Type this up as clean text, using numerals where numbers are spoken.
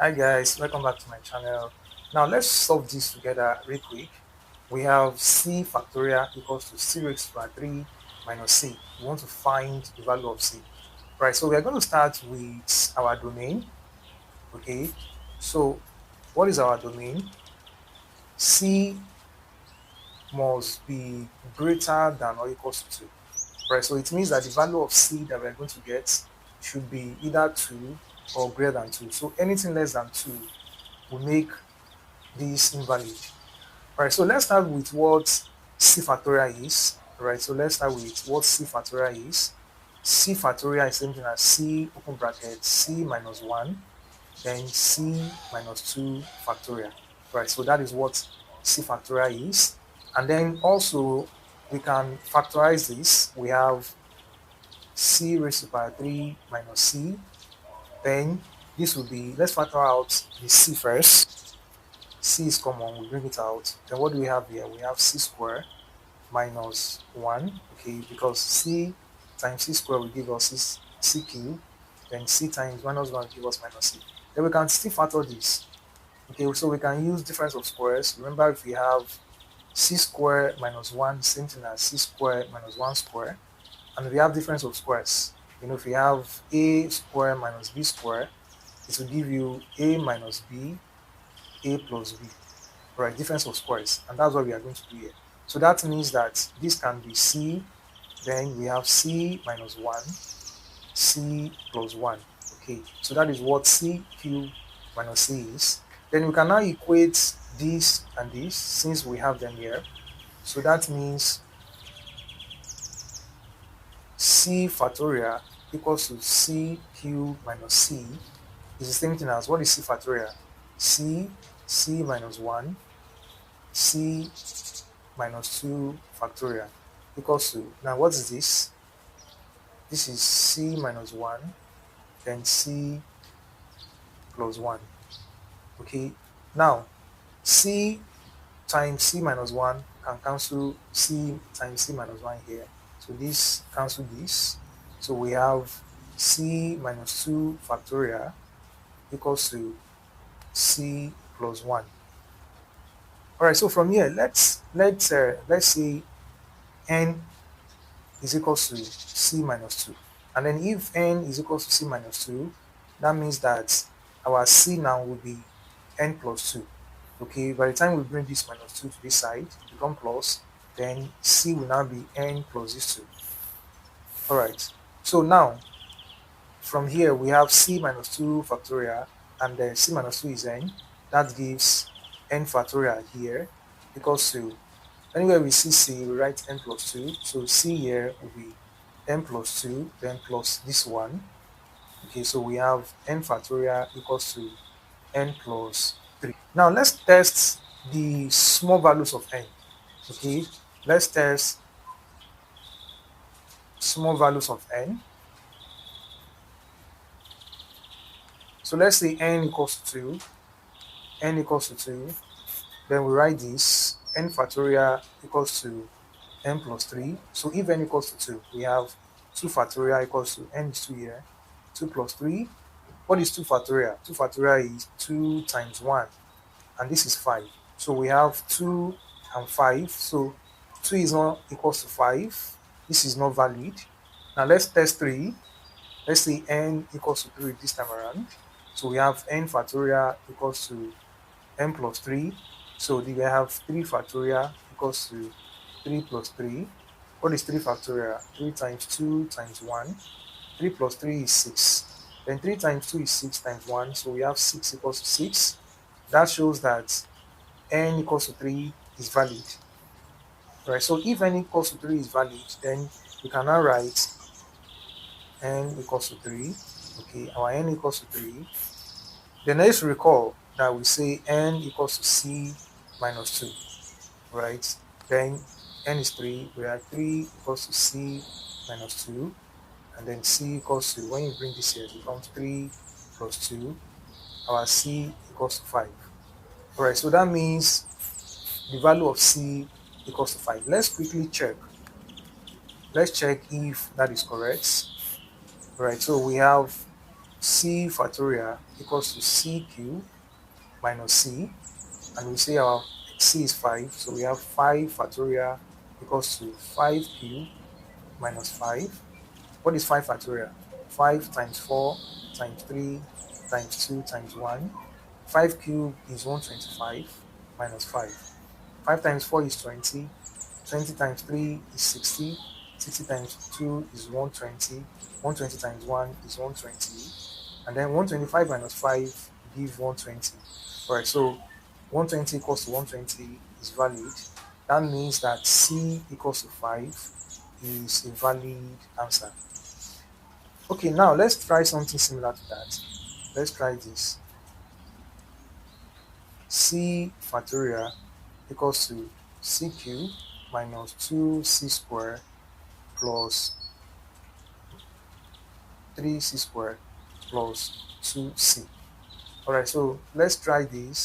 Hi guys, welcome back to my channel. Now let's solve this together real quick. We have c factorial equals to c raised to the power 3 minus c. We want to find the value of c. Right, so we are going to start with our domain. Okay, so what is our domain? C must be greater than or equals to 2. Right, so it means that the value of c that we are going to get should be either 2 or greater than 2. So anything less than 2 will make this invalid. All right, so let's start with what c factorial is. All right, so let's start with what c factorial is. C factorial is something as c open bracket c minus 1, then c minus 2 factorial. Right, so that is what c factorial is. And then also we can factorize this. We have c raised to the power 3 minus c. Then this will be, let's factor out the c first. C is common, we bring it out. Then what do we have here? We have c squared minus 1, okay, because c times c squared will give us c cube, then c times minus 1 will give us minus c. Then we can still factor this. Okay, so we can use difference of squares. Remember, if we have c squared minus 1, same thing as c squared minus 1 square, and we have difference of squares. If we have a squared minus b squared, it will give you a minus b, a plus b. Right, difference of squares, and that's what we are going to do here. So that means that this can be c, then we have c minus 1, c plus 1. Okay, so that is what c cubed minus c is. Then we can now equate this and this since we have them here. So that means c factorial equals to c cubed minus c is the same thing as, what is c factorial? C minus 1, c minus 2 factorial equals to, now what is this? This is c minus 1, then c plus 1. Okay, now c times c minus 1 can cancel c times c minus 1 here. So this cancel this. So we have c minus 2 factorial equals to c plus 1. All right, so from here, let's say n is equals to c minus 2. And then if n is equals to c minus 2, that means that our c now will be n plus 2. Okay, by the time we bring this minus 2 to this side, it become plus, then c will now be n plus this 2. All right, so now from here we have c minus 2 factorial, and then c minus 2 is n. That gives n factorial here equals to, anywhere we see c, we write n plus 2. So c here will be n plus 2, then plus this one. Okay, so we have n factorial equals to n plus 3. Now let's test the small values of n. Okay, let's test small values of n. So let's say n equals to 2, n equals to 2, then we write this, n factorial equals to n plus 3. So if n equals to 2, we have 2 factorial equals to, n is 2 here, 2 plus 3. What is 2 factorial? 2 factorial is 2 times 1, and this is 5. So we have 2 and 5. So 2 is not equals to 5. This is not valid. Now let's test 3. Let's say n equals to 3 this time around. So we have n factorial equals to n plus 3. So we have 3 factorial equals to 3 plus 3. What is 3 factorial? 3 times 2 times 1. 3 plus 3 is 6. Then 3 times 2 is 6 times 1. So we have 6 equals to 6. That shows that n equals to 3 is valid. Right, so if n equals to 3 is valid, then we can now write n equals to 3. Okay, our n equals to 3. Then let's recall that we say n equals to c minus 2, right? Then n is 3, we have 3 equals to c minus 2, and then c equals to, when you bring this here, it becomes 3 plus 2, our c equals to 5. All right, so that means the value of c equals to 5. Let's quickly check. Let's check if that is correct. All right, so we have c factorial equals to c cube minus c, and we say our c is 5, so we have 5 factorial equals to 5 cube minus 5. What is 5 factorial? 5 times 4 times 3 times 2 times 1. 5 cube is 125 minus 5. 5 times 4 is 20. 20 times 3 is 60. 60 times 2 is 120. 120 times 1 is 120. And then 125 minus 5 gives 120. Alright, so 120 equals to 120 is valid. That means that C equals to 5 is a valid answer. Okay, now let's try something similar to that. Let's try this. C factorial equals to C cube minus 2C squared plus 3C squared plus 2C. Alright, so let's try this.